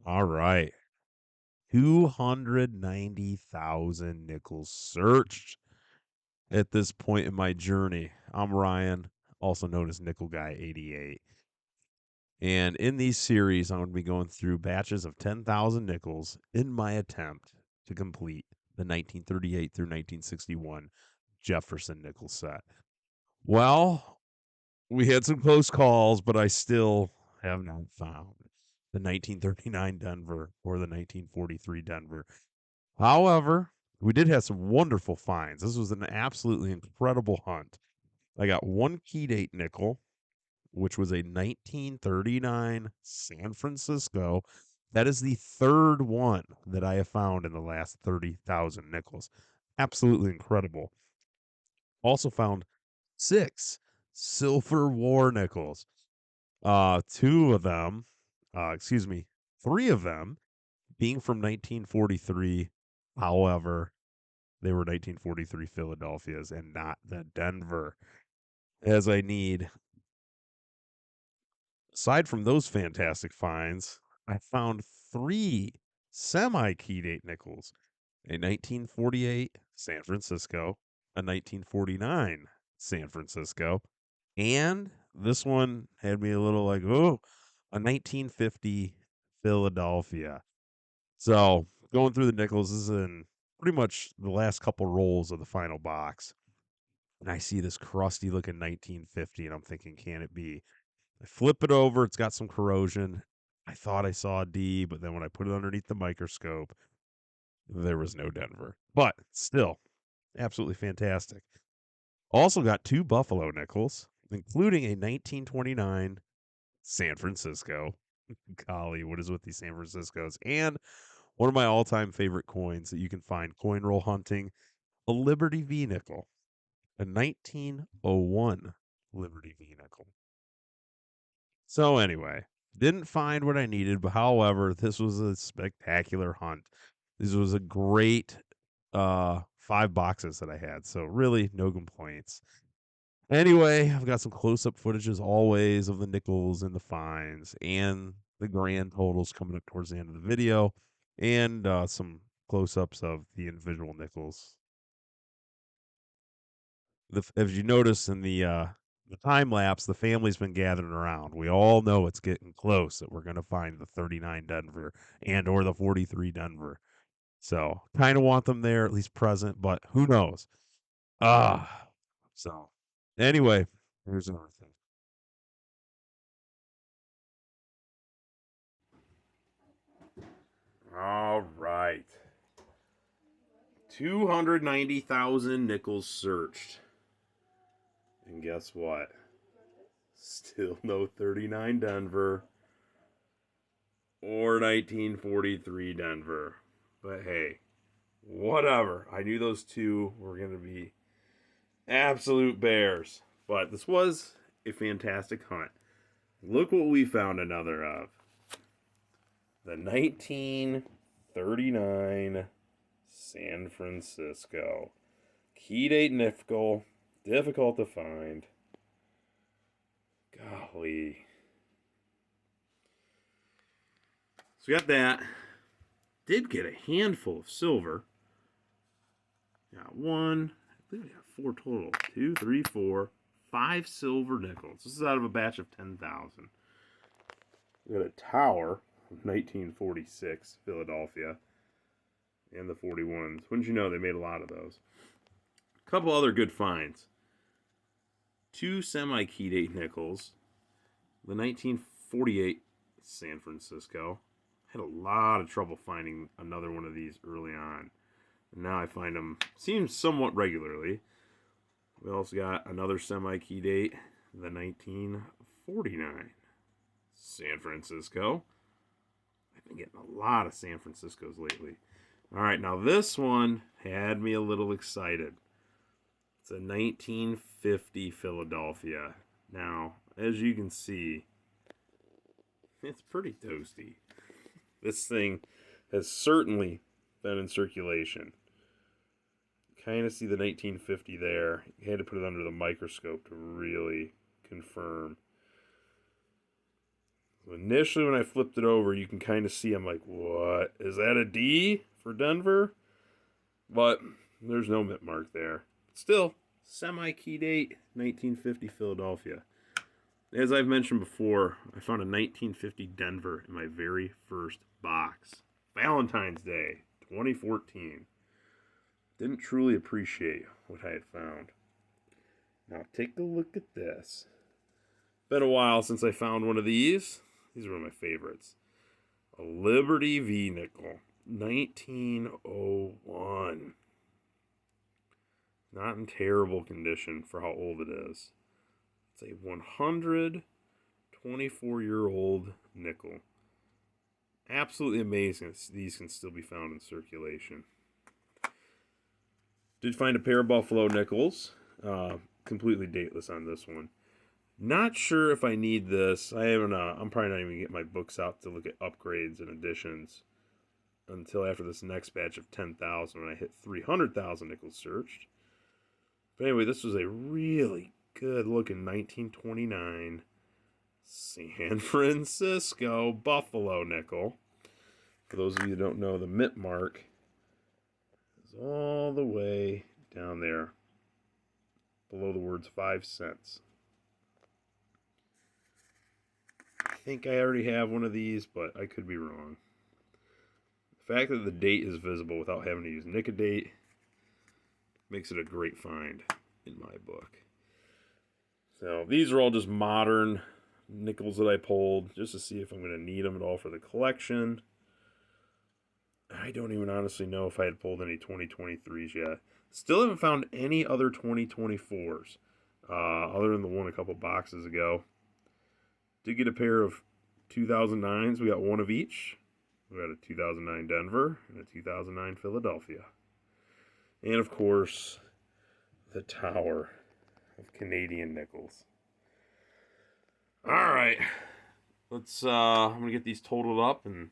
All right. 290,000 nickels searched at this point in my journey. I'm Ryan, also known as Nickel Guy 88. And in these series, I'm going to be going through batches of 10,000 nickels in my attempt to complete the 1938 through 1961 Jefferson nickel set. Well, we had some close calls, but I still have not found the 1939 Denver or the 1943 Denver. However, we did have some wonderful finds. This was an absolutely incredible hunt. I got one key date nickel, which was a 1939 San Francisco. That is the third one that I have found in the last 30,000 nickels. Absolutely incredible. Also found six Silver War nickels. Two of them, excuse me, three of them being from 1943. However, they were 1943 Philadelphia's and not the Denver, as I need. Aside from those fantastic finds, I found three semi key date nickels: a 1948 San Francisco, a 1949 San Francisco, and this one had me a little like, oh, a 1950 Philadelphia. So going through the nickels is in pretty much the last couple rolls of the final box. And I see this crusty looking 1950, and I'm thinking, can it be? I flip it over, it's got some corrosion. I thought I saw a D, but then when I put it underneath the microscope, there was no Denver. But still, absolutely fantastic. Also got two Buffalo nickels, including a 1929 San Francisco. Golly, what is with these San Franciscos? And one of my all-time favorite coins that you can find coin roll hunting, a Liberty V nickel, a 1901 Liberty V nickel. So anyway, didn't find what I needed, but however, this was a spectacular hunt. This was a great 5 boxes that I had. So really no complaints. Anyway, I've got some close-up footage as always of the nickels and the finds and the grand totals coming up towards the end of the video, and some close-ups of the individual nickels. As you notice in the time lapse, the family's been gathering around. We all know it's getting close that we're going to find the 39 Denver and or the 43 Denver. So kind of want them there, at least present, but who knows? Ah, so anyway, here's another thing. All right. 290,000 nickels searched. And guess what? Still no 39 Denver or 1943 Denver. But hey, whatever. I knew those two were going to be absolute bears. But this was a fantastic hunt. Look what we found another of. The 1939 San Francisco. Key date nickel. Difficult to find. Golly. So we got that. Did get a handful of silver. Got one. I believe we got four total. 2, 3, 4, 5 silver nickels. This is out of a batch of 10,000. We got a tower from 1946, Philadelphia, and the 41s. Wouldn't you know they made a lot of those? A couple other good finds. Two semi key date nickels. The 1948 San Francisco. Had a lot of trouble finding another one of these early on. And now I find them, seems somewhat regularly. We also got another semi key date, the 1949 San Francisco. I've been getting a lot of San Franciscos lately. All right, now this one had me a little excited. It's a 1950 Philadelphia. Now, as you can see, it's pretty toasty. This thing has certainly been in circulation. Kind of see the 1950 there. You had to put it under the microscope to really confirm. Initially, when I flipped it over, you can kind of see I'm like, what? Is that a D for Denver? But there's no mint mark there. Still, semi key date 1950 Philadelphia. As I've mentioned before, I found a 1950 Denver in my very first box. Valentine's Day 2014. Didn't truly appreciate what I had found. Now take a look at this. Been a while since I found one of these. These are one of my favorites. A Liberty V nickel, 1901. Not in terrible condition for how old it is. It's a 124-year-old nickel. Absolutely amazing these can still be found in circulation. Did find a pair of Buffalo nickels. Completely dateless on this one. Not sure if I need this. I haven't. I'm probably not even gonna get my books out to look at upgrades and additions until after this next batch of 10,000 when I hit 300,000 nickels searched. But anyway, this was a really good looking 1929 San Francisco Buffalo nickel. For those of you who don't know, the mint mark is all the way down there below the words 5 cents. I think I already have one of these, but I could be wrong. The fact that the date is visible without having to use Nicodate makes it a great find in my book. So these are all just modern nickels that I pulled just to see if I'm going to need them at all for the collection. I don't even honestly know if I had pulled any 2023s yet. Still haven't found any other 2024s other than the one a couple boxes ago. Did get a pair of 2009s. We got one of each. We got a 2009 Denver and a 2009 Philadelphia. And of course, the Tower of Canadian nickels. All right. I'm going to get these totaled up and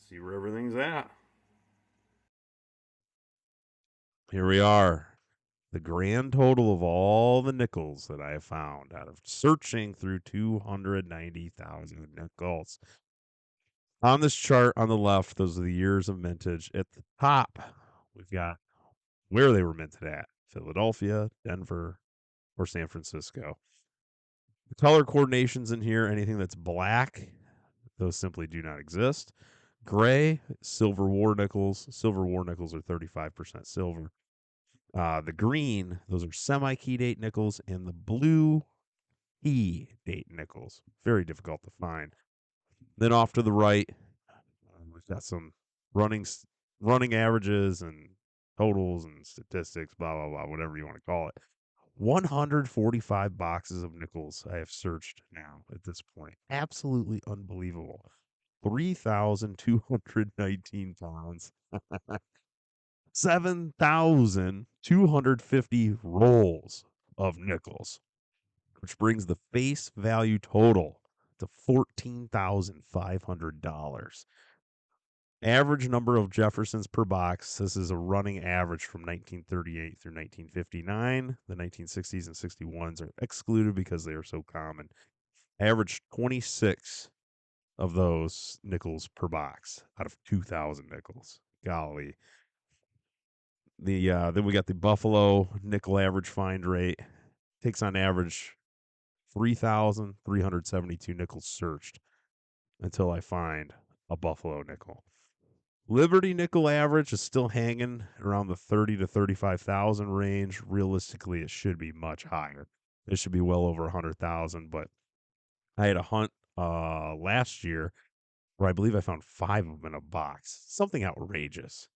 see where everything's at. Here we are. The grand total of all the nickels that I have found out of searching through 290,000 nickels. On this chart on the left, those are the years of mintage. At the top, we've got where they were minted at: Philadelphia, Denver, or San Francisco. The color coordinations in here, anything that's black, those simply do not exist. Gray, silver war nickels. Silver war nickels are 35% silver. The green, those are semi-key date nickels, and the blue key date nickels. Very difficult to find. Then off to the right, we've got some running running averages and totals and statistics, blah blah blah, whatever you want to call it. 145 boxes of nickels I have searched now at this point. Absolutely unbelievable. 3,219 pounds. 7,250 rolls of nickels, which brings the face value total to $14,500. Average number of Jeffersons per box. This is a running average from 1938 through 1959. The 1960s and 61s are excluded because they are so common. Average 26 of those nickels per box out of 2,000 nickels. Golly. Then we got the Buffalo nickel average find rate. Takes on average 3,372 nickels searched until I find a Buffalo nickel. Liberty nickel average is still hanging around the 30 to 35,000 range. Realistically, it should be much higher. It should be well over 100,000. But I had a hunt last year where I believe I found 5 of them in a box. Something outrageous.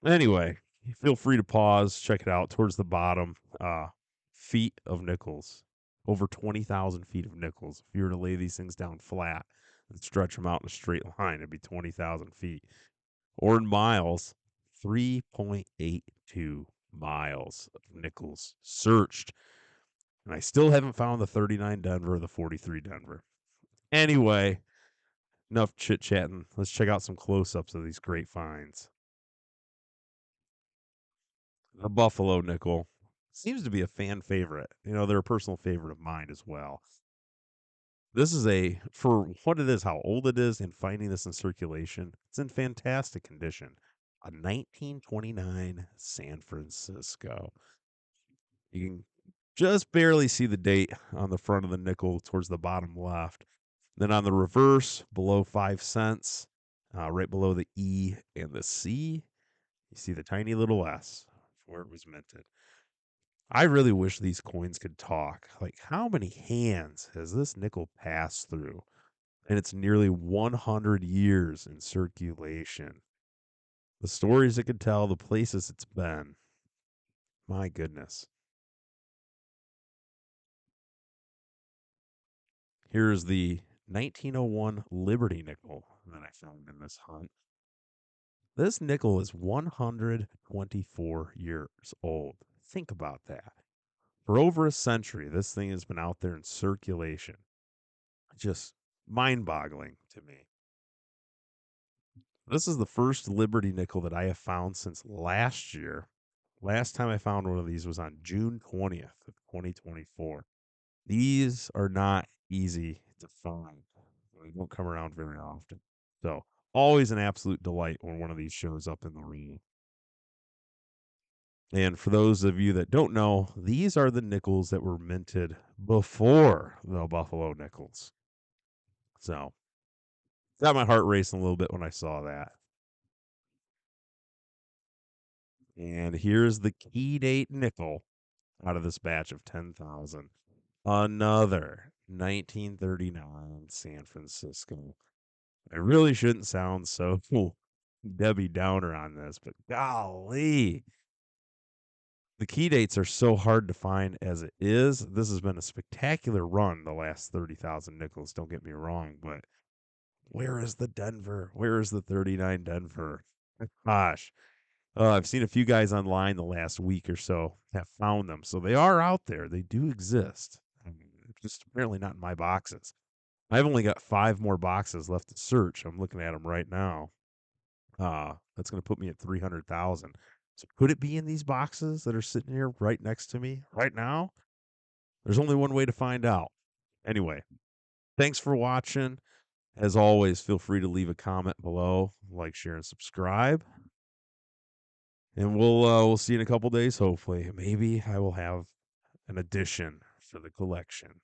Anyway, feel free to pause, check it out towards the bottom. Feet of nickels, over 20,000 feet of nickels. If you were to lay these things down flat and stretch them out in a straight line, it'd be 20,000 feet. Or in miles, 3.82 miles of nickels searched. And I still haven't found the 39 Denver or the 43 Denver. Anyway, enough chit chatting. Let's check out some close ups of these great finds. The Buffalo nickel seems to be a fan favorite. You know, they're a personal favorite of mine as well. This is for what it is, how old it is, and finding this in circulation, it's in fantastic condition. A 1929 San Francisco. You can just barely see the date on the front of the nickel towards the bottom left. Then on the reverse, below 5 cents, right below the E and the C, you see the tiny little S where it was minted. I really wish these coins could talk. Like, how many hands has this nickel passed through? And it's nearly 100 years in circulation. The stories it could tell, the places it's been. My goodness. Here's the 1901 Liberty nickel that I found in this hunt. This nickel is 124 years old. Think about that. For over a century, this thing has been out there in circulation. Just mind boggling to me. This is the first Liberty nickel that I have found since last year. Last time I found one of these was on June 20th of 2024. These are not easy to find. They don't come around very often. So, always an absolute delight when one of these shows up in the ring. And for those of you that don't know, these are the nickels that were minted before the Buffalo nickels. So, got my heart racing a little bit when I saw that. And here's the key date nickel out of this batch of 10,000. Another 1939 San Francisco. I really shouldn't sound so Debbie Downer on this, but golly, the key dates are so hard to find as it is. This has been a spectacular run the last 30,000 nickels, don't get me wrong, but where is the Denver? Where is the 39 Denver? Gosh. I've seen a few guys online the last week or so have found them. So they are out there. They do exist. I mean, just apparently not in my boxes. I've only got 5 more boxes left to search. I'm looking at them right now. That's going to put me at 300,000. So could it be in these boxes that are sitting here right next to me right now? There's only one way to find out. Anyway, thanks for watching. As always, feel free to leave a comment below, like, share, and subscribe. And we'll see you in a couple days, hopefully. Maybe I will have an addition for the collection.